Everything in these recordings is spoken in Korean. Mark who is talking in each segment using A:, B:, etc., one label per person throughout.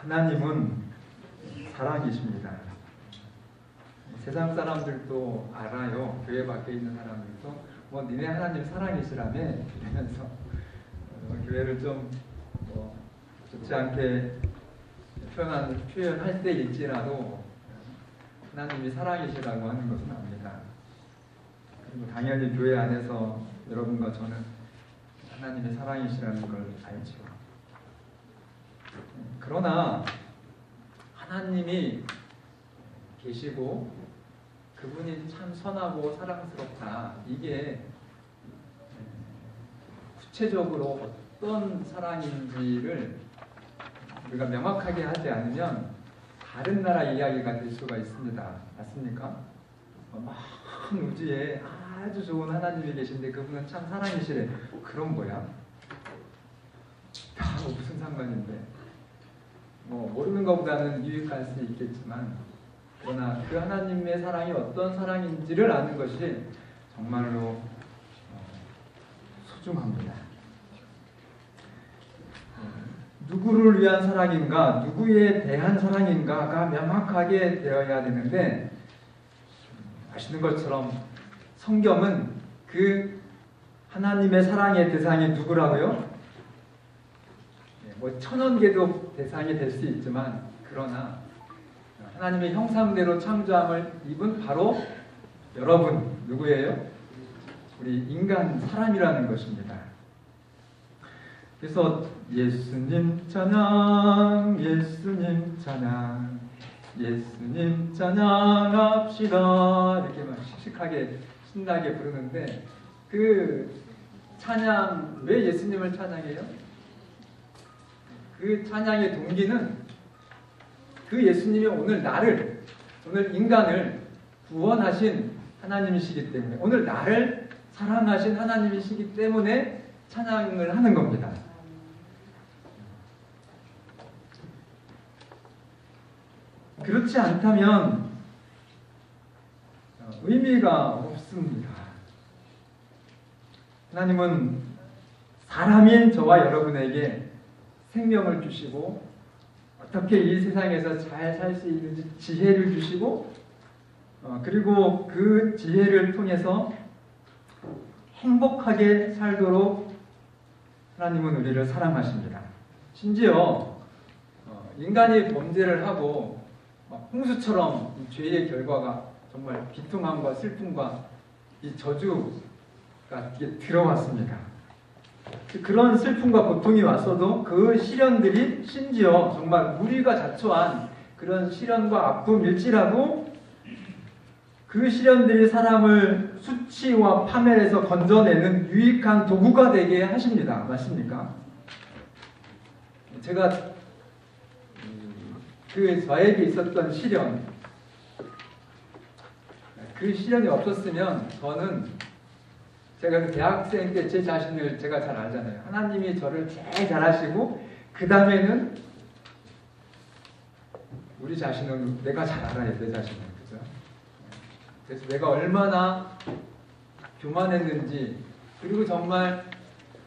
A: 하나님은 사랑이십니다. 세상 사람들도 알아요. 교회 밖에 있는 사람들도 뭐 니네 하나님 사랑이시라며 이러면서 교회를 좀 좋지 않게 표현할 때일지라도 하나님이 사랑이시라고 하는 것은 압니다. 그리고 당연히 교회 안에서 여러분과 저는 하나님의 사랑이시라는 걸 알죠. 그러나 하나님이 계시고 그분이 참 선하고 사랑스럽다. 이게 구체적으로 어떤 사랑인지를 우리가 명확하게 하지 않으면 다른 나라 이야기가 될 수가 있습니다. 맞습니까? 먼 우주에 아주 좋은 하나님이 계신데 그분은 참 사랑이시래. 그럼 뭐야? 무슨 상관인데? 모르는 것보다는 유익할 수 있겠지만 그러나 그 하나님의 사랑이 어떤 사랑인지를 아는 것이 정말로 소중합니다. 누구를 위한 사랑인가, 누구에 대한 사랑인가가 명확하게 되어야 되는데 아시는 것처럼 성경은 그 하나님의 사랑의 대상이 누구라고요? 천원 개도 대상이 될 수 있지만 그러나 하나님의 형상대로 창조함을 입은 바로 여러분 누구예요? 우리 인간 사람이라는 것입니다. 그래서 예수님 찬양, 예수님 찬양, 예수님 찬양합시다 이렇게 막 씩씩하게 신나게 부르는데 그 찬양 왜 예수님을 찬양해요? 그 찬양의 동기는 그 예수님이 오늘 인간을 구원하신 하나님이시기 때문에 오늘 나를 사랑하신 하나님이시기 때문에 찬양을 하는 겁니다. 그렇지 않다면 의미가 없습니다. 하나님은 사람인 저와 여러분에게 생명을 주시고 어떻게 이 세상에서 잘 살 수 있는지 지혜를 주시고 그리고 그 지혜를 통해서 행복하게 살도록 하나님은 우리를 사랑하십니다. 심지어 인간이 범죄를 하고 홍수처럼 이 죄의 결과가 정말 비통함과 슬픔과 이 저주가 들어왔습니다. 그런 슬픔과 고통이 왔어도 그 시련들이 심지어 정말 우리가 자초한 그런 시련과 아픔일지라도 그 시련들이 사람을 수치와 파멸에서 건져내는 유익한 도구가 되게 하십니다. 맞습니까? 제가 저에게 있었던 시련, 그 시련이 없었으면 저는 제가 대학생 때 제 자신을 제가 잘 알잖아요. 하나님이 저를 제일 잘하시고 그 다음에는 우리 자신은 내가 잘 알아야 내 자신을. 그죠? 그래서 내가 얼마나 교만했는지 그리고 정말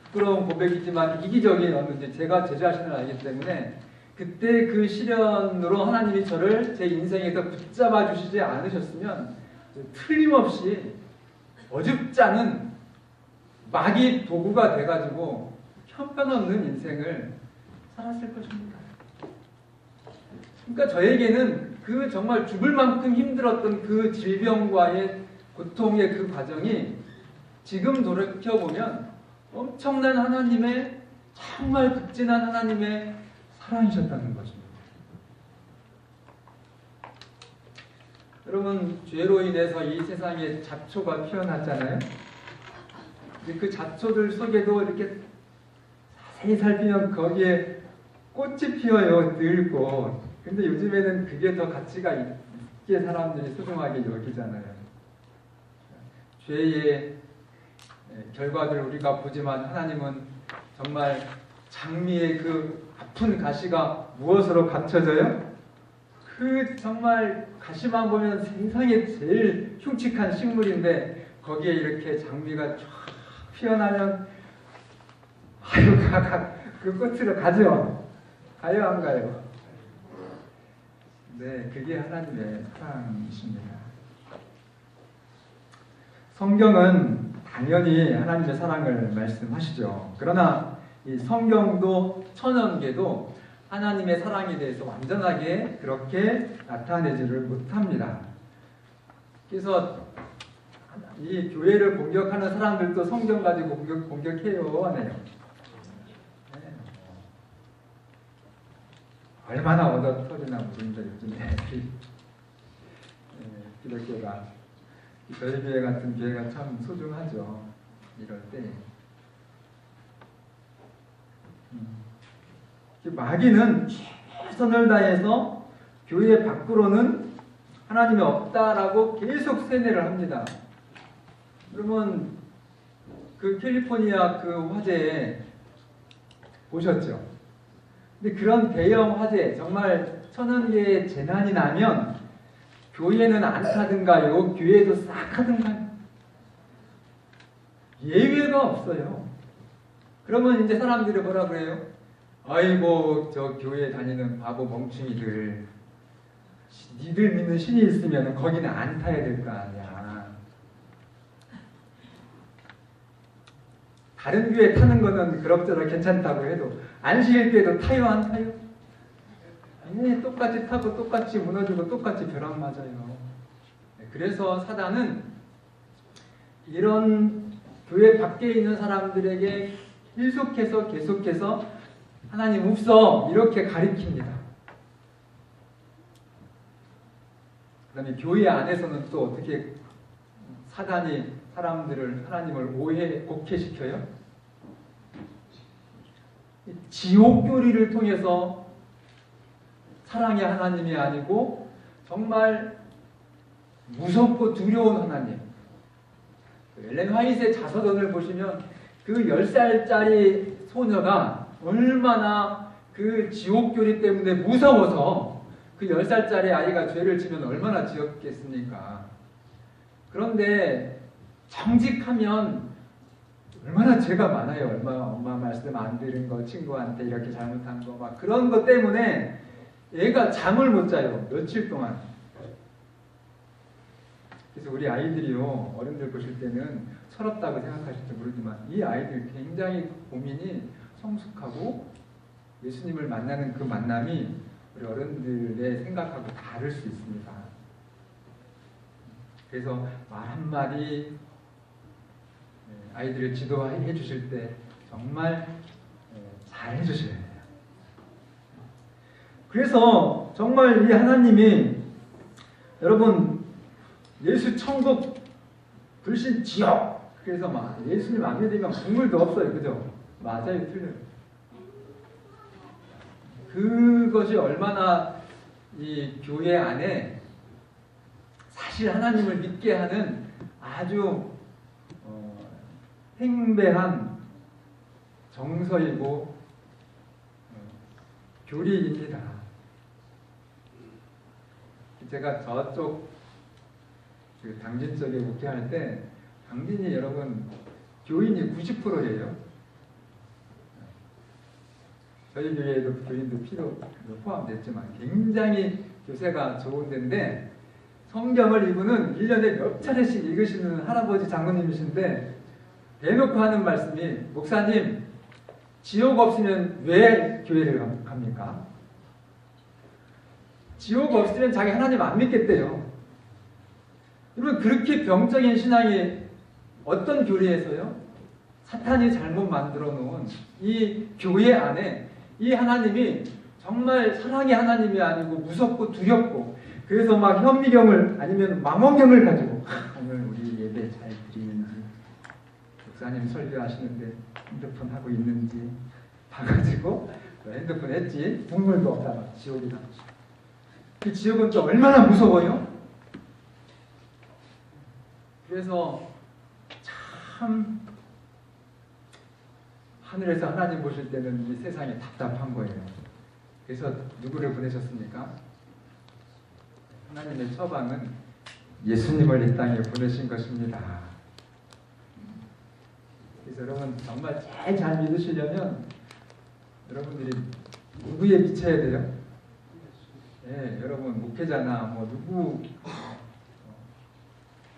A: 부끄러운 고백이지만 이기적이었는지 제가 제 자신을 알기 때문에 그때 그 시련으로 하나님이 저를 제 인생에서 붙잡아 주시지 않으셨으면 틀림없이 어줍지 않은 마귀 도구가 돼가지고 형편없는 인생을 살았을 것입니다. 그러니까 저에게는 그 정말 죽을 만큼 힘들었던 그 질병과의 고통의 그 과정이 지금 돌이켜보면 엄청난 하나님의 정말 극진한 하나님의 사랑이셨다는 것입니다. 여러분 죄로 인해서 이 세상에 잡초가 피어났잖아요. 그 잡초들 속에도 이렇게 자세히 살피면 거기에 꽃이 피어요. 늙고. 근데 요즘에는 그게 더 가치가 있게 사람들이 소중하게 여기잖아요. 죄의 결과를 우리가 보지만 하나님은 정말 장미의 그 아픈 가시가 무엇으로 감춰져요? 그 정말 가시만 보면 세상에 제일 흉측한 식물인데 거기에 이렇게 장미가 쫙 피어나면 아유 그 끝으로 가죠. 가요 안 가요? 네, 그게 하나님의 사랑이십니다. 성경은 당연히 하나님의 사랑을 말씀하시죠. 그러나 이 성경도 천연계도 하나님의 사랑에 대해서 완전하게 그렇게 나타내지를 못합니다. 그래서 이 교회를 공격하는 사람들도 성경 가지고 공격해요, 안 해요? 네. 얼마나 얻어 터지나 모릅니다, 요즘에. 기독교가. 저희 교회 같은 교회가 참 소중하죠. 이럴 때. 마귀는 최선을 다해서 교회 밖으로는 하나님이 없다라고 계속 세뇌를 합니다. 그러면 그 캘리포니아 그 화재 보셨죠? 근데 그런 대형 화재, 정말 천연 개의 재난이 나면 교회는 안 타든가요? 교회도 싹 하든가요? 예외가 없어요. 그러면 이제 사람들이 뭐라 그래요? 아이고, 저 교회 다니는 바보 멍충이들, 니들 믿는 신이 있으면 거기는 안 타야 될 거 아니야. 다른 교회 타는 거는 그럭저럭 괜찮다고 해도 안식일교회도 타요, 안 타요? 네, 똑같이 타고 똑같이 무너지고 똑같이 벼락 맞아요. 그래서 사단은 이런 교회 밖에 있는 사람들에게 계속해서 하나님 없어 이렇게 가리킵니다. 그 다음에 교회 안에서는 또 어떻게 사단이 사람들을 하나님을 곡해시켜요? 지옥교리를 통해서 사랑의 하나님이 아니고 정말 무섭고 두려운 하나님. 엘렌 화이트의 자서전을 보시면 그 10살짜리 소녀가 얼마나 그 지옥교리 때문에 무서워서 그 10살짜리 아이가 죄를 지면 얼마나 지었겠습니까? 그런데 정직하면 얼마나 죄가 많아요. 얼마나 엄마 말씀 안 들은 거, 친구한테 이렇게 잘못한 거, 막 그런 것 때문에 애가 잠을 못 자요. 며칠 동안. 그래서 우리 아이들이요, 어른들 보실 때는 철없다고 생각하실지 모르지만 이 아이들 굉장히 고민이 성숙하고 예수님을 만나는 그 만남이 우리 어른들의 생각하고 다를 수 있습니다. 그래서 말 한마디 아이들을 지도해 주실 때 정말 잘 해주셔야 돼요. 그래서 정말 이 하나님이 여러분 예수 천국 불신 지옥 그래서 막 예수님 안 믿으면 국물도 없어요. 그죠? 맞아요. 틀려요. 그것이 얼마나 이 교회 안에 사실 하나님을 믿게 하는 아주 행배한 정서이고 교리입니다. 제가 저쪽 그 당진 쪽에 목회할 때 당진이 여러분 교인이 90%예요. 저희 교회에도 교인도 필요 포함됐지만 굉장히 교세가 좋은 데인데 성경을 이분은 1년에 몇 차례씩 읽으시는 할아버지 장로님이신데 대놓고 하는 말씀이 목사님 지옥 없으면 왜 교회를 갑니까? 지옥 없으면 자기 하나님 안 믿겠대요. 여러분 그렇게 병적인 신앙이 어떤 교리에서요? 사탄이 잘못 만들어 놓은 이 교회 안에 이 하나님이 정말 사랑의 하나님이 아니고 무섭고 두렵고 그래서 막 현미경을 아니면 망원경을 가지고 오늘 우리 예배 잘 드리는지 목사님 설교하시는데 핸드폰 하고 있는지 봐가지고 핸드폰 했지 국물도 없다가 지옥이다. 그 지옥은 또 얼마나 무서워요? 그래서 참 하늘에서 하나님 보실 때는 이 세상이 답답한 거예요. 그래서 누구를 보내셨습니까? 하나님의 처방은 예수님을 이 땅에 보내신 것입니다. 그래서 여러분 정말 제일 잘 믿으시려면 여러분들이 누구에 미쳐야 돼요? 예, 여러분 목회자나 뭐 누구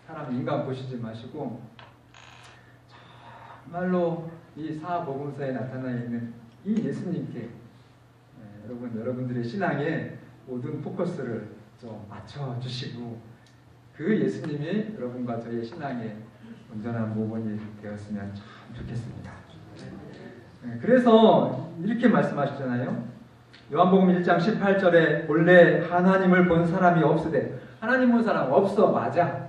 A: 사람 인간 보시지 마시고 정말로 이 사복음서에 나타나 있는 이 예수님께 여러분들의 신앙에 모든 포커스를 좀 맞춰주시고 그 예수님이 여러분과 저의 신앙의 온전한 모범이 되었으면 참 좋겠습니다. 그래서 이렇게 말씀하시잖아요. 요한복음 1장 18절에 본래 하나님을 본 사람이 없으되, 하나님 본 사람 없어. 맞아.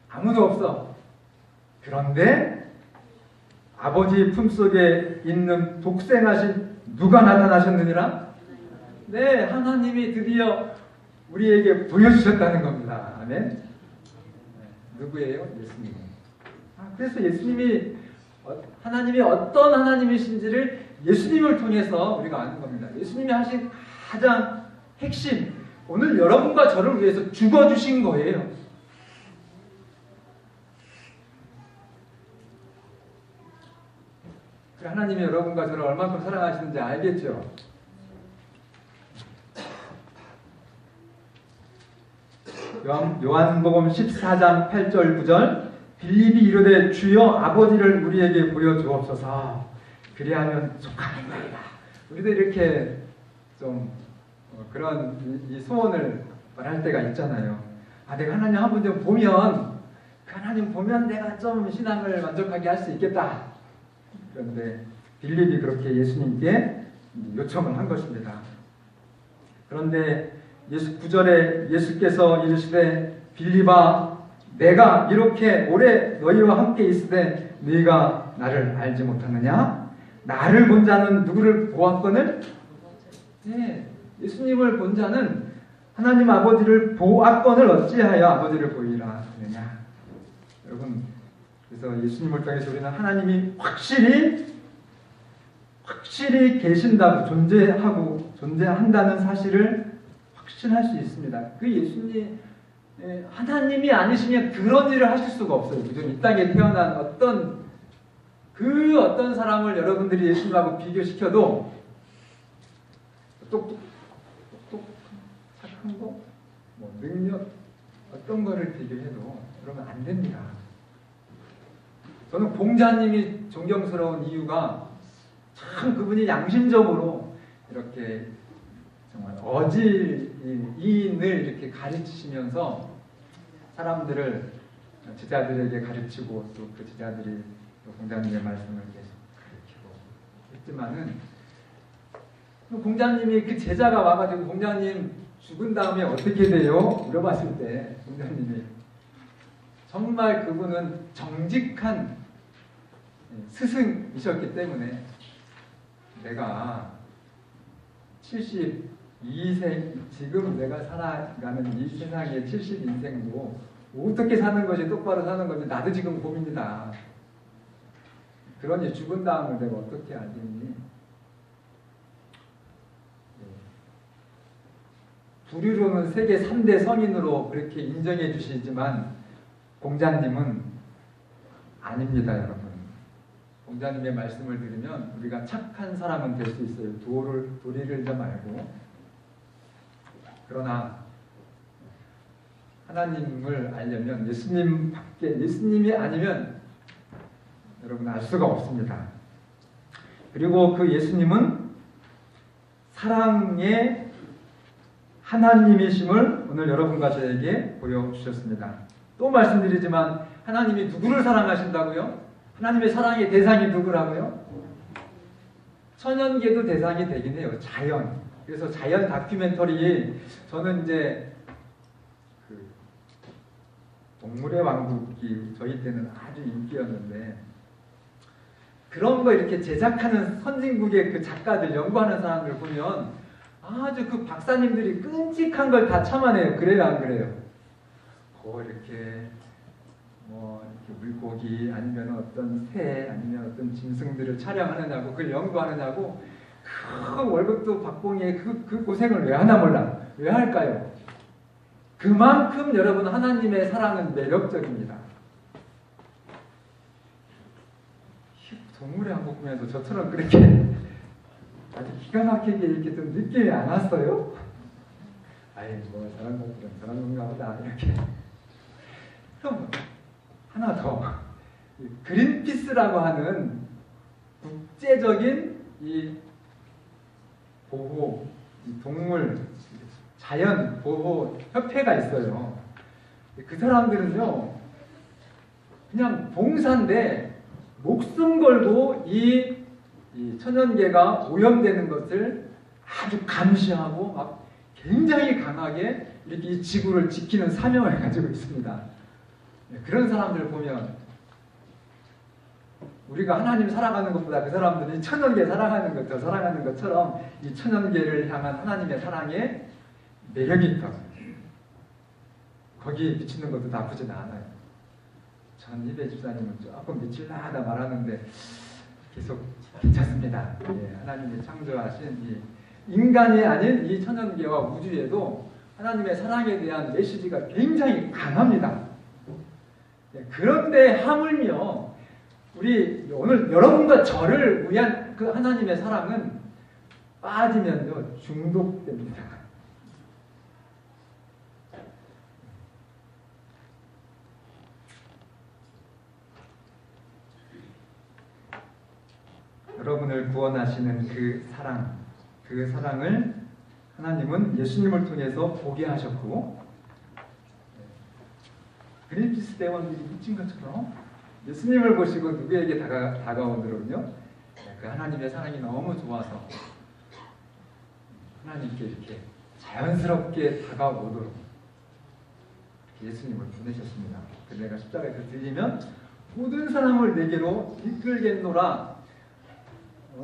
A: 아무도 없어. 그런데 아버지 품속에 있는 독생하신 누가 나타나셨느니라? 네, 하나님이 드디어 우리에게 보여주셨다는 겁니다. 아멘. 네, 누구예요? 예수님. 그래서 예수님이 하나님이 어떤 하나님이신지를 예수님을 통해서 우리가 아는 겁니다. 예수님이 하신 가장 핵심, 오늘 여러분과 저를 위해서 죽어주신 거예요. 하나님이 여러분과 저를 얼마큼 사랑하시는지 알겠죠? 요한복음 14장 8절 9절 빌립이 이르되 주여 아버지를 우리에게 보여주옵소서 그리하면 속하겠나이다. 우리도 이렇게 좀 그런 이 소원을 말할 때가 있잖아요. 내가 하나님 한 분 좀 보면, 그 하나님 보면 내가 좀 신앙을 만족하게 할 수 있겠다. 그런데 빌립이 그렇게 예수님께 요청을 한 것입니다. 그런데 9절에 예수께서 이르시되 빌립아 내가 이렇게 오래 너희와 함께 있으되 너희가 나를 알지 못하느냐? 나를 본 자는 누구를 보았거늘? 네, 예수님을 본 자는 하나님 아버지를 보았거늘 어찌하여 아버지를 보이라 하느냐? 여러분, 그래서 예수님을 통해서 우리는 하나님이 확실히 계신다고 존재한다는 사실을 확신할 수 있습니다. 그 예수님 하나님이 아니시면 그런 일을 하실 수가 없어요. 그죠? 이 땅에 태어난 어떤 사람을 여러분들이 예수님하고 비교시켜도 똑똑 착한 거, 뭐 능력 어떤 거를 비교해도 그러면 안 됩니다. 저는 공자님이 존경스러운 이유가 참 그분이 양심적으로 이렇게 정말 어질이인을 이렇게 가르치시면서 사람들을 제자들에게 가르치고 또 그 제자들이 또 공자님의 말씀을 계속 가르치고 했지만은 공자님이 그 제자가 와가지고 공자님 죽은 다음에 어떻게 돼요? 물어봤을 때 공자님이 정말 그분은 정직한 스승이셨기 때문에 내가 72세 지금 내가 살아가는 이 세상의 70인생도 어떻게 사는 것이 똑바로 사는 건지 나도 지금 고민이다. 그러니 죽은 다음을 내가 어떻게 알겠니? 부류로는 세계 3대 성인으로 그렇게 인정해 주시지만 공자님은 아닙니다, 여러분. 공자님의 말씀을 들으면 우리가 착한 사람은 될 수 있어요. 도리를 좀 알고. 그러나 하나님을 알려면 예수님이 아니면 여러분 알 수가 없습니다. 그리고 그 예수님은 사랑의 하나님이심을 오늘 여러분과 저에게 보여주셨습니다. 또 말씀드리지만 하나님이 누구를 사랑하신다고요? 하나님의 사랑의 대상이 누구라고요? 천연계도 대상이 되긴 해요. 자연. 그래서 자연 다큐멘터리 저는 이제 그 동물의 왕국이 저희 때는 아주 인기였는데 그런 거 이렇게 제작하는 선진국의 그 작가들 연구하는 사람들 보면 아주 그 박사님들이 끔찍한 걸 다 참아내요. 그래요, 안 그래요? 이렇게 이렇게 물고기 아니면 어떤 새 아니면 어떤 짐승들을 촬영하느냐고 그걸 연구하느냐고 그 월급도 박봉에 그 고생을 왜 하나 몰라. 왜 할까요? 그만큼 여러분 하나님의 사랑은 매력적입니다. 동물의 왕국 보면서 저처럼 그렇게 아주 기가 막히게 이렇게 좀 느낌이 안 왔어요? 아이, 뭐 저런 것들은 저런 건가 보다 이렇게. 그럼 하나 더, 그린피스라고 하는 국제적인 이 보호, 이 동물, 자연 보호 협회가 있어요. 그 사람들은요, 그냥 봉사인데 목숨 걸고 이 천연계가 오염되는 것을 아주 감시하고 막 굉장히 강하게 이렇게 이 지구를 지키는 사명을 가지고 있습니다. 그런 사람들 보면 우리가 하나님 사랑하는 것보다 그 사람들이 천연계 사랑하는 것, 더 사랑하는 것처럼 이 천연계를 향한 하나님의 사랑에 매력이 있다고. 거기에 비치는 것도 나쁘진 않아요. 전 이배 집사님은 조금 미칠라하다 말하는데 계속 괜찮습니다. 예, 하나님이 창조하신 이 인간이 아닌 이 천연계와 우주에도 하나님의 사랑에 대한 메시지가 굉장히 강합니다. 예, 그런데 하물며 우리 오늘 여러분과 저를 위한 그 하나님의 사랑은 빠지면요 중독됩니다. 여러분을 구원하시는 그 사랑을 하나님은 예수님을 통해서 보게 하셨고, 그린피스 대원들이 미친 것처럼 예수님을 보시고 누구에게 다가오더군요. 그 하나님의 사랑이 너무 좋아서 하나님께 이렇게 자연스럽게 다가오도록 예수님을 보내셨습니다. 내가 십자가에서 들리면 모든 사람을 내게로 이끌겠노라.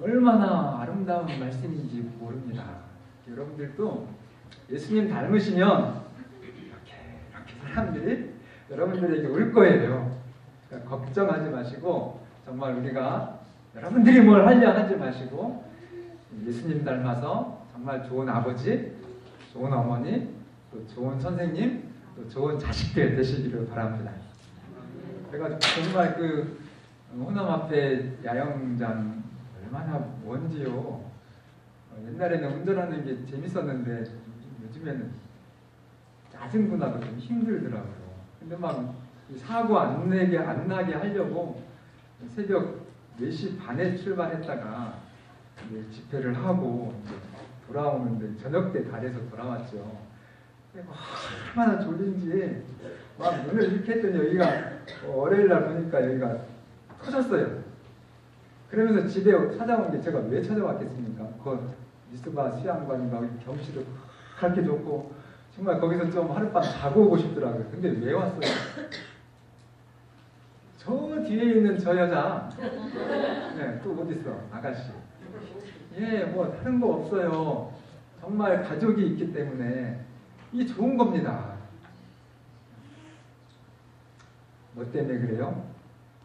A: 얼마나 아름다운 말씀인지 모릅니다. 여러분들도 예수님 닮으시면 이렇게 사람들이 여러분들에게 올 거예요. 그러니까 걱정하지 마시고 정말 우리가 여러분들이 뭘 하려 하지 마시고 예수님 닮아서 정말 좋은 아버지, 좋은 어머니, 또 좋은 선생님, 또 좋은 자식들 되시기를 바랍니다. 그래가지고 정말 그 호남 앞에 야영장 얼마나 먼지요. 옛날에는 운전하는 게 재밌었는데 요즘에는 짜증도 나고 좀 힘들더라고요. 근데 막 사고 안 나게 하려고 새벽 4시 반에 출발했다가 집회를 하고 돌아오는데 저녁 때 달에서 돌아왔죠. 얼마나 졸린지 막 눈을 이렇게 했더니 여기가 월요일 날 보니까 여기가 터졌어요. 그러면서 집에 찾아온 게 제가 왜 찾아왔겠습니까? 그 미스바 수양관인가 경치도 그렇게 좋고 정말 거기서 좀 하룻밤 자고 오고 싶더라고요. 근데 왜 왔어요? 저 뒤에 있는 저 여자, 네, 또 어디 있어? 아가씨. 예, 뭐 다른 거 없어요. 정말 가족이 있기 때문에 이 좋은 겁니다. 뭐 때문에 그래요?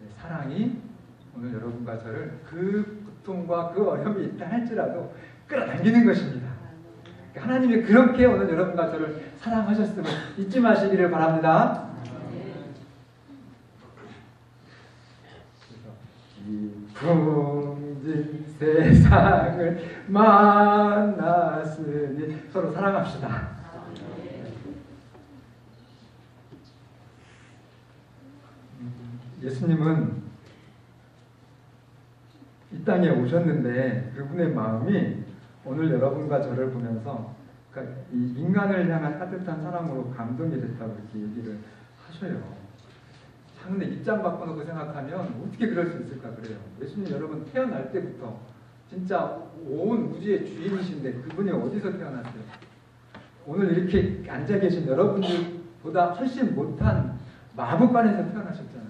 A: 네, 사랑이 오늘 여러분과 저를 그 고통과 그 어려움이 있다 할지라도 끌어당기는 것입니다. 하나님이 그렇게 오늘 여러분과 저를 사랑하셨음을 잊지 마시기를 바랍니다. 이 풍진 세상을 만났으니 서로 사랑합시다. 예수님은 이 땅에 오셨는데 그분의 마음이 오늘 여러분과 저를 보면서 그러니까 이 인간을 향한 따뜻한 사랑으로 감동이 됐다고 이렇게 얘기를 하셔요. 근데 입장 바꿔놓고 생각하면 어떻게 그럴 수 있을까 그래요. 예수님 여러분 태어날 때부터 진짜 온 우주의 주인이신데 그분이 어디서 태어났어요? 오늘 이렇게 앉아 계신 여러분들보다 훨씬 못한 마법관에서 태어나셨잖아요.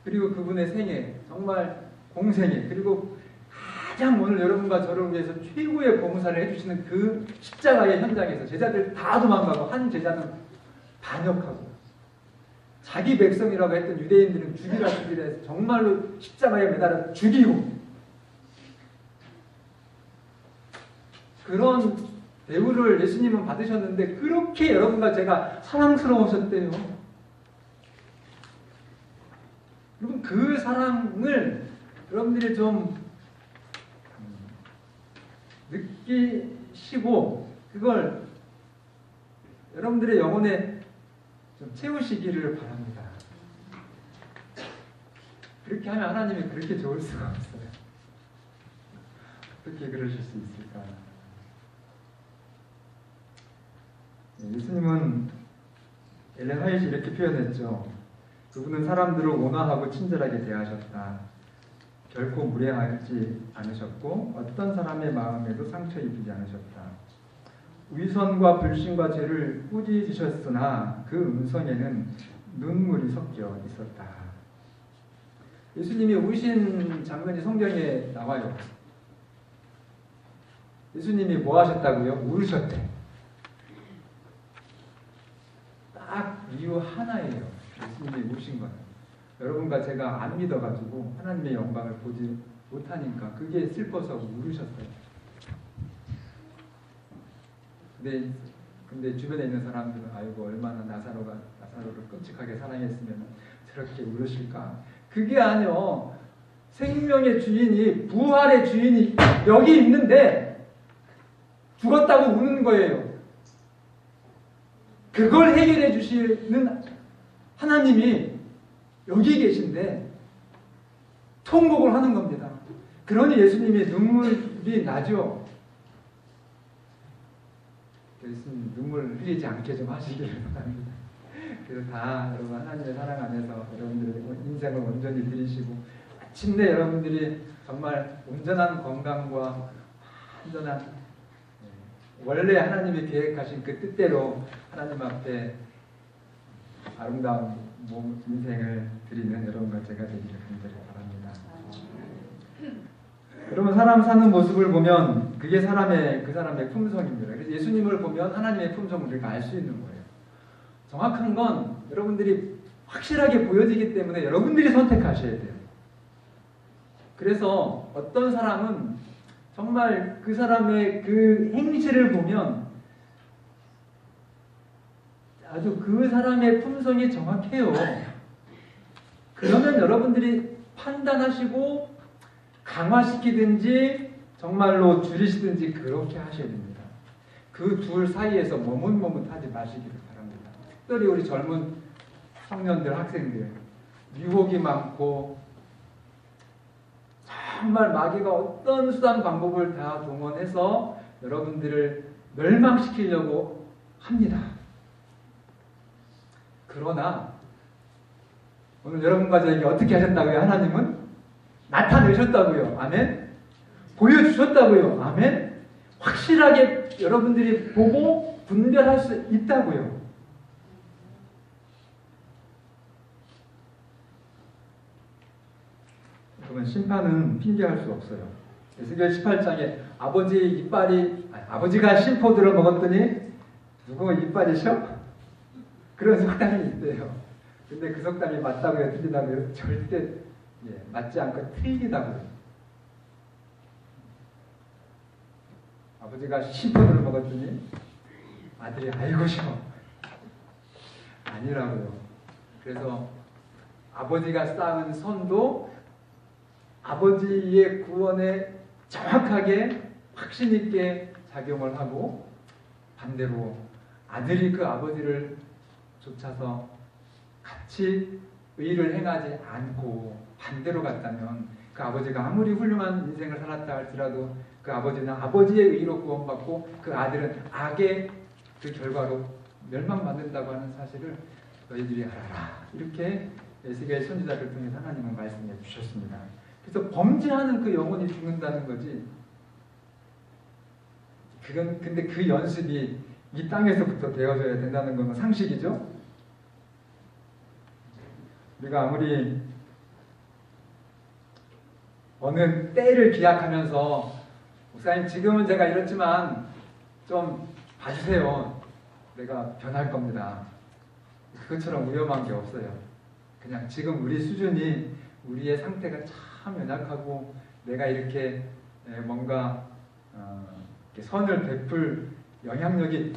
A: 그리고 그분의 생애 정말 공생애 그리고 가장 오늘 여러분과 저를 위해서 최고의 봉사를 해주시는 그 십자가의 현장에서 제자들 다 도망가고 한 제자는 반역하고 자기 백성이라고 했던 유대인들은 죽이라 해서 정말로 십자가에 매달아 죽이고 그런 대우를 예수님은 받으셨는데 그렇게 여러분과 제가 사랑스러우셨대요. 여러분 그 사랑을 여러분들이 좀 느끼시고 그걸 여러분들의 영혼에 좀 채우시기를 바랍니다. 그렇게 하면 하나님이 그렇게 좋을 수가 없어요. 어떻게 그러실 수 있을까? 예수님은 엘렌 화이트 이렇게 표현했죠. 그분은 사람들을 온화하고 친절하게 대하셨다. 결코 무례하지 않으셨고 어떤 사람의 마음에도 상처 입히지 않으셨다. 위선과 불신과 죄를 꾸짖으셨으나 그 음성에는 눈물이 섞여 있었다. 예수님이 우신 장면이 성경에 나와요. 예수님이 뭐 하셨다고요? 울으셨대. 딱 이유 하나예요. 예수님이 우신 거예요. 여러분과 제가 안 믿어가지고 하나님의 영광을 보지 못하니까 그게 슬퍼서 울으셨어요. 근데 주변에 있는 사람들은 아이고 얼마나 나사로를 끔찍하게 사랑했으면 저렇게 울으실까? 그게 아니요. 생명의 주인이 부활의 주인이 여기 있는데 죽었다고 우는 거예요. 그걸 해결해 주시는 하나님이 여기 계신데 통곡을 하는 겁니다. 그러니 예수님이 눈물이 나죠. 예수님 눈물 흘리지 않게 좀 하시기를 바랍니다. 그래서 다 여러분 하나님의 사랑 안에서 여러분들의 인생을 온전히 드리시고 마침내 여러분들이 정말 온전한 건강과 온전한 원래 하나님이 계획하신 그 뜻대로 하나님 앞에 아름다운 인생을 드리는 여러분과 제가 되기를 간절히 바랍니다. 여러분 사람 사는 모습을 보면 그게 그 사람의 품성입니다. 그래서 예수님을 보면 하나님의 품성을 우리가 알 수 있는 거예요. 정확한 건 여러분들이 확실하게 보여지기 때문에 여러분들이 선택하셔야 돼요. 그래서 어떤 사람은 정말 그 사람의 그 행실을 보면 아주 그 사람의 품성이 정확해요. 그러면 여러분들이 판단하시고 강화시키든지 정말로 줄이시든지 그렇게 하셔야 됩니다. 그 둘 사이에서 머뭇머뭇하지 마시기를 바랍니다. 특별히 우리 젊은 청년들, 학생들 유혹이 많고 정말 마귀가 어떤 수단 방법을 다 동원해서 여러분들을 멸망시키려고 합니다. 그러나 오늘 여러분과 저에게 어떻게 하셨다고요? 하나님은 나타내셨다고요. 아멘. 보여주셨다고요. 아멘. 확실하게 여러분들이 보고 분별할 수 있다고요. 그러면 심판은 핑계할 수 없어요. 에스겔 18장에 아버지가 심포들을 먹었더니 누구 이빨이셔? 그런 속담이 있대요. 근데 그 속담이 맞다고요? 틀리다고요? 절대 맞지 않고 틀리다고요. 아버지가 심포들을 먹었더니 아들이 아이고 싫어. 아니라고요. 그래서 아버지가 쌓은 선도 아버지의 구원에 정확하게 확신 있게 작용을 하고 반대로 아들이 그 아버지를 쫓아서 같이 의를 행하지 않고 반대로 갔다면 그 아버지가 아무리 훌륭한 인생을 살았다 할지라도 그 아버지는 아버지의 의로 구원받고 그 아들은 악의 그 결과로 멸망받는다고 하는 사실을 너희들이 알아라. 이렇게 에스겔 선지자를 통해서 하나님은 말씀해 주셨습니다. 그래서 범죄하는 그 영혼이 죽는다는 거지. 근데 그 연습이 이 땅에서부터 되어져야 된다는 건 상식이죠. 우리가 아무리 어느 때를 기약하면서 목사님 지금은 제가 이렇지만 좀 봐주세요. 내가 변할 겁니다. 그것처럼 위험한 게 없어요. 그냥 지금 우리 수준이 우리의 상태가 참 연약하고 내가 이렇게 뭔가 이렇게 선을 베풀 영향력이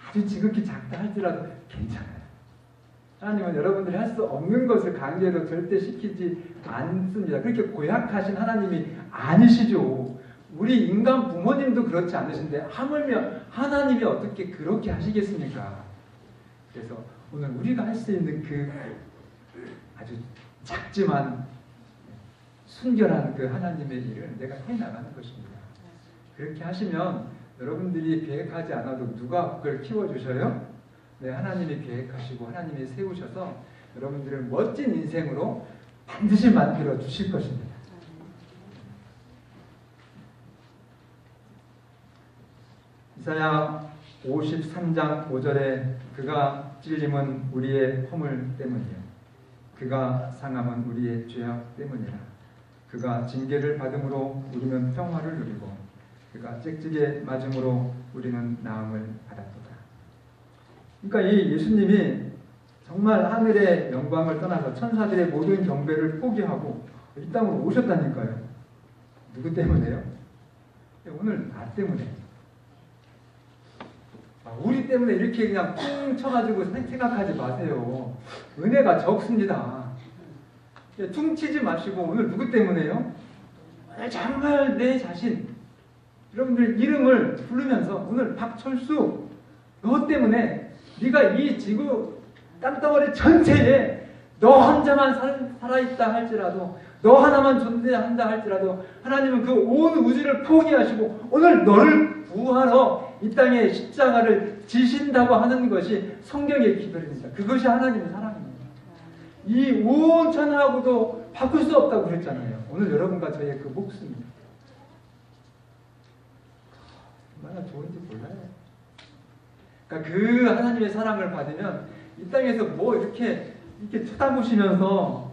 A: 아주 지극히 작다 할지라도 괜찮아요. 하나님은 여러분들이 할 수 없는 것을 강제로 절대 시키지 않습니다. 그렇게 고약하신 하나님이 아니시죠. 우리 인간 부모님도 그렇지 않으신데 하물며 하나님이 어떻게 그렇게 하시겠습니까? 그래서 오늘 우리가 할 수 있는 그 아주 작지만 순결한 그 하나님의 일을 내가 해나가는 것입니다. 그렇게 하시면 여러분들이 계획하지 않아도 누가 그걸 키워주셔요? 네, 하나님이 계획하시고 하나님이 세우셔서 여러분들을 멋진 인생으로 반드시 만들어 주실 것입니다. 이사야 53장 5절에 그가 찔림은 우리의 허물 때문이요 그가 상함은 우리의 죄악 때문이라. 그가 징계를 받음으로 우리는 평화를 누리고 그가 짹짹이 맞음으로 우리는 나음을 받았도다. 그러니까 이 예수님이 정말 하늘의 영광을 떠나서 천사들의 모든 경배를 포기하고 이 땅으로 오셨다니까요. 누구 때문에요? 오늘 나 때문에. 우리 때문에 이렇게 그냥 퉁 쳐가지고 생각하지 마세요. 은혜가 적습니다. 퉁치지 마시고 오늘 누구 때문에요? 정말 내 자신, 여러분들 이름을 부르면서 오늘 박철수 너 때문에 네가 이 지구 땅덩어리 전체에 너 혼자만 살아있다 할지라도 너 하나만 존재한다 할지라도 하나님은 그 온 우주를 포기하시고 오늘 너를 구하러 이 땅에 십자가를 지신다고 하는 것이 성경의 기별입니다. 그것이 하나님의 사랑입니다. 이 온 천하하고도 바꿀 수 없다고 그랬잖아요. 오늘 여러분과 저의 그 목숨입니다. 얼마나 좋은지 몰라요. 그러니까 그 하나님의 사랑을 받으면 이 땅에서 뭐 이렇게 쳐다보시면서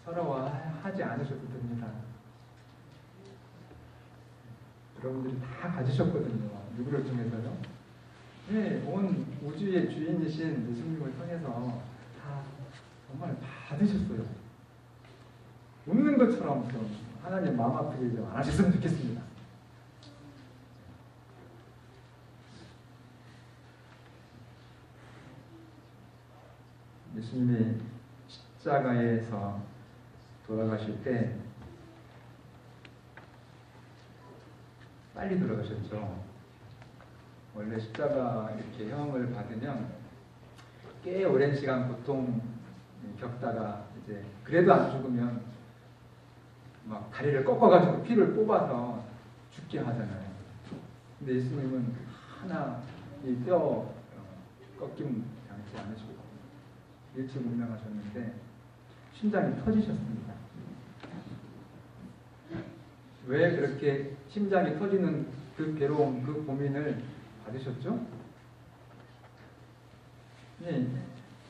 A: 서러워하지 않으셔도 됩니다. 여러분들이 다 가지셨거든요. 누구를 통해서요? 네, 온 우주의 주인이신 예수님을 통해서 다 정말 받으셨어요. 웃는 것처럼 좀 하나님 마음 아프게 좀 안 하셨으면 좋겠습니다. 예수님이 십자가에서 돌아가실 때 빨리 돌아가셨죠. 원래 십자가 이렇게 형을 받으면 꽤 오랜 시간 고통 겪다가 이제 그래도 안 죽으면 막 다리를 꺾어가지고 피를 뽑아서 죽게 하잖아요. 근데 예수님은 하나 이 뼈 꺾임 당치 않으시고 일치분명하셨는데 심장이 터지셨습니다. 왜 그렇게 심장이 터지는 그 괴로움, 그 고민을 받으셨죠? 네.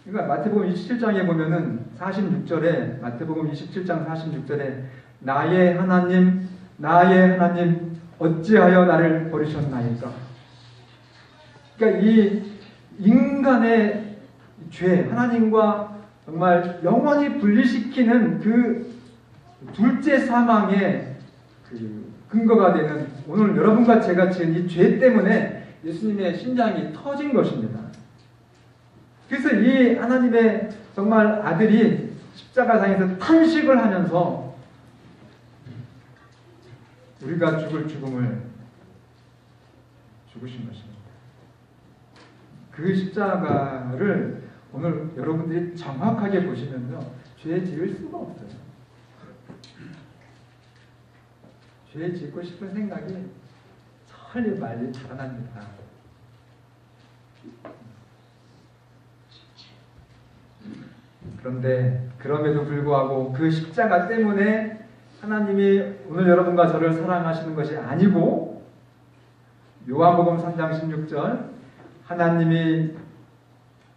A: 그러니까 마태복음 27장에 보면은 46절에 마태복음 27장 46절에 나의 하나님 어찌하여 나를 버리셨나이까? 그러니까 이 인간의 죄, 하나님과 정말 영원히 분리시키는 그 둘째 사망의 그 근거가 되는 오늘 여러분과 제가 지은 이 죄 때문에 예수님의 심장이 터진 것입니다. 그래서 이 하나님의 정말 아들이 십자가상에서 탄식을 하면서 우리가 죽을 죽음을 죽으신 것입니다. 그 십자가를 오늘 여러분들이 정확하게 보시면요, 죄 지을 수가 없어요. 죄 짓고 싶은 생각이 설리 말리 자라납니다. 그런데 그럼에도 불구하고 그 십자가 때문에 하나님이 오늘 여러분과 저를 사랑하시는 것이 아니고 요한복음 3장 16절 하나님이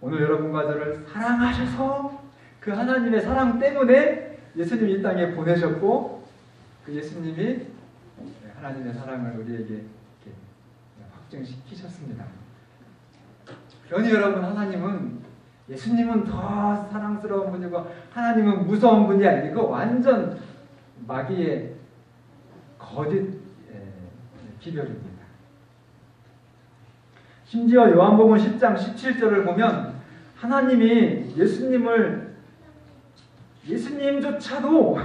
A: 오늘 여러분과 저를 사랑하셔서 그 하나님의 사랑 때문에 예수님이 이 땅에 보내셨고 그 예수님이 하나님의 사랑을 우리에게 이렇게 확증시키셨습니다. 그러니 여러분 예수님은 더 사랑스러운 분이고 하나님은 무서운 분이 아니고 완전 마귀의 거짓 기별입니다. 심지어 요한복음 10장 17절을 보면 하나님이 예수님조차도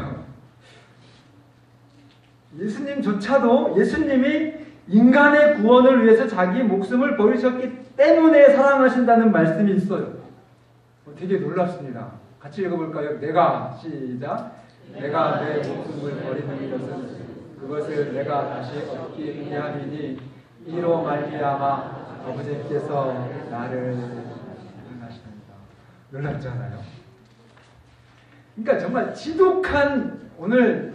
A: 예수님조차도 예수님이 인간의 구원을 위해서 자기 목숨을 버리셨기 때문에 사랑하신다는 말씀이 있어요. 되게 놀랍습니다. 같이 읽어볼까요? 시작. 내가 내 목숨을 버리는 것은 그것을 내가 다시 얻기 위함이니 이로 말미암아 아버지께서 나를 사랑하십니다. 놀랍잖아요. 그러니까 정말 지독한 오늘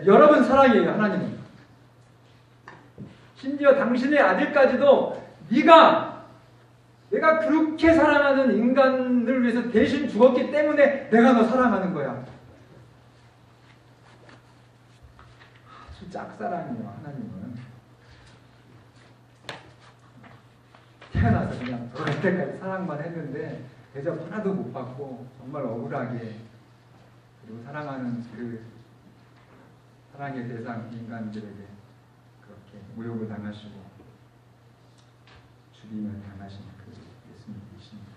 A: 여러분 사랑이에요. 하나님은. 심지어 당신의 아들까지도 내가 그렇게 사랑하는 인간을 위해서 대신 죽었기 때문에 내가 너 사랑하는 거야. 아주 짝사랑이에요. 하나님은. 태어나서 그냥 돌아갈 때까지 사랑만 했는데 대접 하나도 못 받고 정말 억울하게 그리고 사랑하는 그 사랑의 대상 인간들에게 그렇게 모욕을 당하시고 죽임을 당하신 그 예수님이십니다.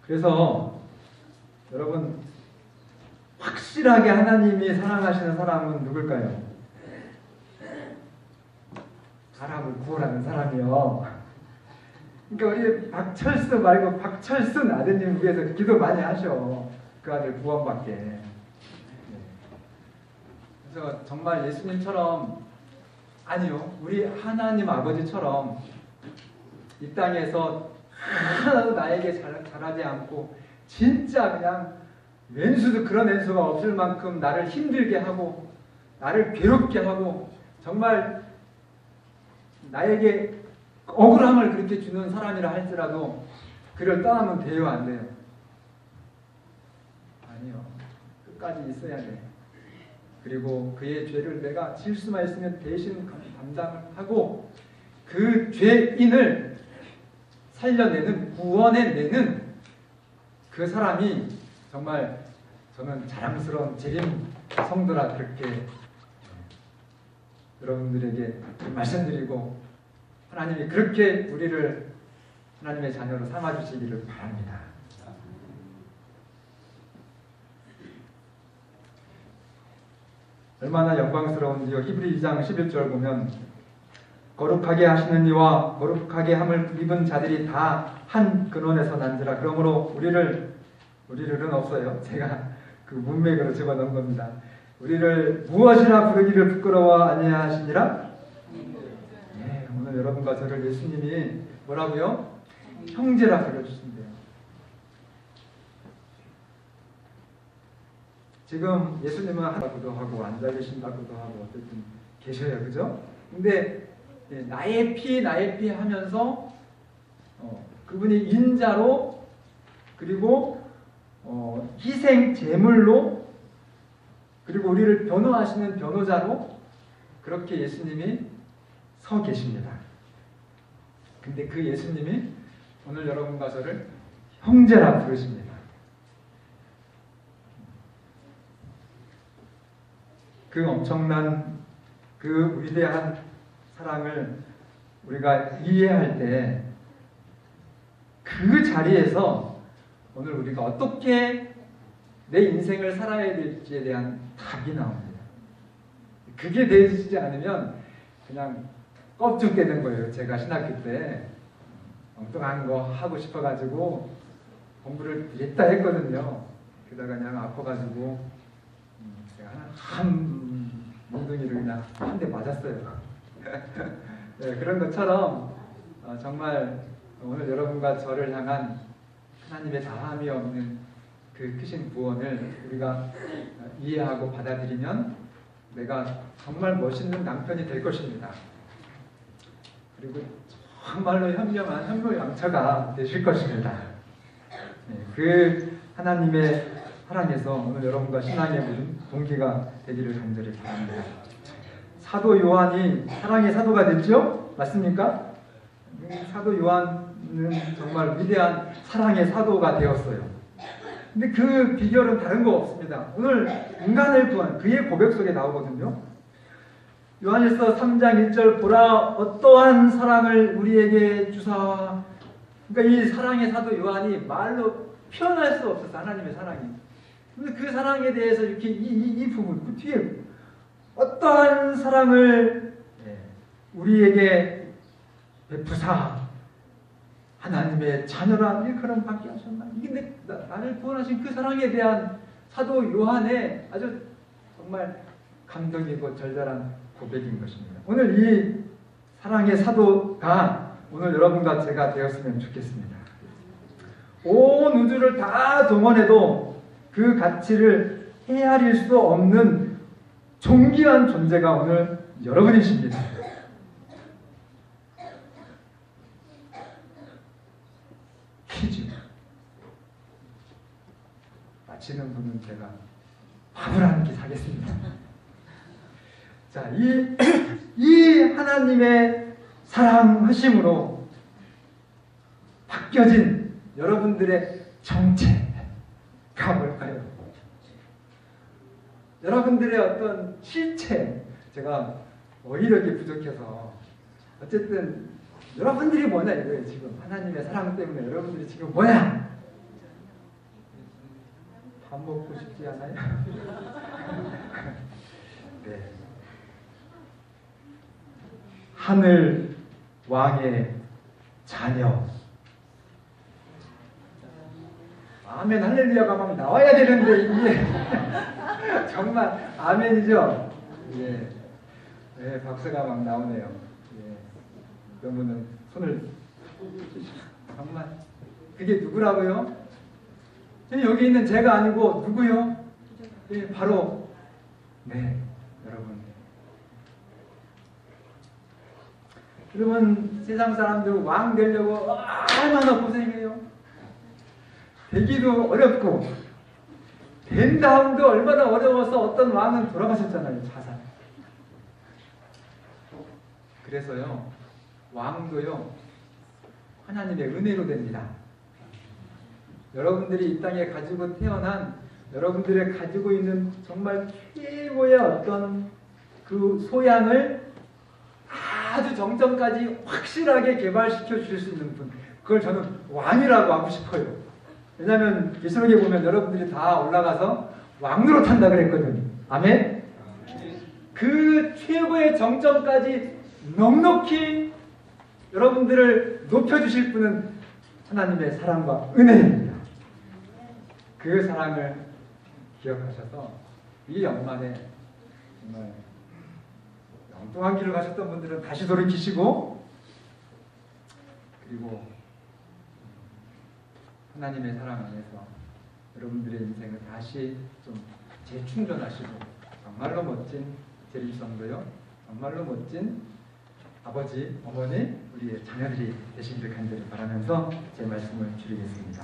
A: 그래서 여러분 확실하게 하나님이 사랑하시는 사람은 누굴까요? 사람을 구원하는 사람이요. 그러니까 우리 박철수 말고 박철순 아드님 위해서 기도 많이 하셔. 그 아들 구원받게. 그래서 정말 예수님처럼 아니요. 우리 하나님 아버지처럼 이 땅에서 하나도 나에게 잘하지 않고 진짜 그냥 왼수도 그런 왼수가 없을 만큼 나를 힘들게 하고 나를 괴롭게 하고 정말 나에게 억울함을 그렇게 주는 사람이라 할지라도 그를 떠나면 돼요, 안 돼요? 아니요. 끝까지 있어야 돼. 그리고 그의 죄를 내가 질 수만 있으면 대신 감당을 하고 그 죄인을 살려내는, 구원해내는 그 사람이 정말 저는 자랑스러운 재림 성도라 그렇게 여러분들에게 말씀드리고 하나님이 그렇게 우리를 하나님의 자녀로 삼아주시기를 바랍니다. 얼마나 영광스러운지요. 히브리 2장 11절 보면 거룩하게 하시는 이와 거룩하게 함을 입은 자들이 다 한 근원에서 난지라. 그러므로 우리를은 없어요. 제가 그 문맥으로 집어넣은 겁니다. 우리를 무엇이라 부르기를 부끄러워 아니하시니라? 네, 오늘 여러분과 저를 예수님이 뭐라고요? 형제라 불러주신대요. 지금 예수님은 하다고도 하고 앉아 계신다고도 하고 어쨌든 계셔요, 그죠? 근데 나의 피 하면서 그분이 인자로 그리고 희생 제물로 그리고 우리를 변호하시는 변호자로 그렇게 예수님이 서 계십니다. 근데 그 예수님이 오늘 여러분과 저를 형제라 부르십니다. 그 엄청난 그 위대한 사랑을 우리가 이해할 때 그 자리에서 오늘 우리가 어떻게 내 인생을 살아야 될지에 대한 답이 나옵니다. 그게 되지 않으면 그냥 껍죽되는 거예요. 제가 신학교 때 엉뚱한 거 하고 싶어가지고 공부를 했다 했거든요. 그러다가 그냥 아파가지고 제가 한 몽둥이를 그냥 한 대 맞았어요. 네, 그런 것처럼 정말 오늘 여러분과 저를 향한 하나님의 다함이 없는 그 크신 구원을 우리가 이해하고 받아들이면 내가 정말 멋있는 남편이 될 것입니다. 그리고 정말로 현명한 현모양처가 되실 것입니다. 네, 그 하나님의 사랑에서 오늘 여러분과 신앙의 모든 동기가 되기를 간절히 바랍니다. 사도 요한이 사랑의 사도가 됐죠? 맞습니까? 사도 요한은 정말 위대한 사랑의 사도가 되었어요. 근데 그 비결은 다른 거 없습니다. 오늘 인간을 구한 그의 고백 속에 나오거든요. 요한일서 3장 1절 보라 어떠한 사랑을 우리에게 주사 그러니까 이 사랑의 사도 요한이 말로 표현할 수 없었어, 하나님의 사랑이. 근데 그 사랑에 대해서 이렇게 이 부분, 그 뒤에 어떠한 사랑을 우리에게 베푸사 하나님의 자녀라 일컬음 받게 하셨나? 이게 나를 구원하신 그 사랑에 대한 사도 요한의 아주 정말 감동이고 절절한 고백인 것입니다. 오늘 이 사랑의 사도가 오늘 여러분과 제가 되었으면 좋겠습니다. 온 우주를 다 동원해도 그 가치를 헤아릴 수 없는 존귀한 존재가 오늘 여러분이십니다. 퀴즈. 맞히는 분은 제가 밥을 한 끼 사겠습니다. 자, 이 하나님의 사랑하심으로 바뀌어진 여러분들의 정체가 뭘까요? 여러분들의 어떤 실체, 제가 어휘력이 부족해서 어쨌든 여러분들이 뭐냐 이거예요. 지금 하나님의 사랑 때문에 여러분들이 지금 뭐냐? 밥 먹고 싶지 않아요? 네. 하늘 왕의 자녀. 아멘 할렐루야가 막 나와야 되는데 이게 정말 아멘이죠? 예. 네, 박수가 막 나오네요. 예. 그러면은 손을 정말 그게 누구라고요? 여기 있는 제가 아니고 누구요? 예, 바로 네, 여러분. 여러분 세상 사람들 왕 되려고 얼마나 고생해요. 되기도 어렵고 된 다음도 얼마나 어려워서 어떤 왕은 돌아가셨잖아요. 자살. 그래서요 왕도요 하나님의 은혜로 됩니다. 여러분들이 이 땅에 가지고 태어난 여러분들이 가지고 있는 정말 최고의 어떤 그 소양을 아주 정점까지 확실하게 개발시켜 주실 수 있는 분, 그걸 저는 왕이라고 하고 싶어요. 왜냐하면 예수록에 보면 여러분들이 다 올라가서 왕으로 탄다 그랬거든요. 아멘? 그 최고의 정점까지 넉넉히 여러분들을 높여주실 분은 하나님의 사랑과 은혜입니다. 그 사랑을 기억하셔서 이 연말에 정말 엉뚱한 길을 가셨던 분들은 다시 돌이키시고, 그리고 하나님의 사랑 안에서 여러분들의 인생을 다시 좀 재충전하시고 정말로 멋진 제일성도요, 정말로 멋진 아버지, 어머니, 우리의 자녀들이 되시기를 간절히 바라면서 제 말씀을 드리겠습니다.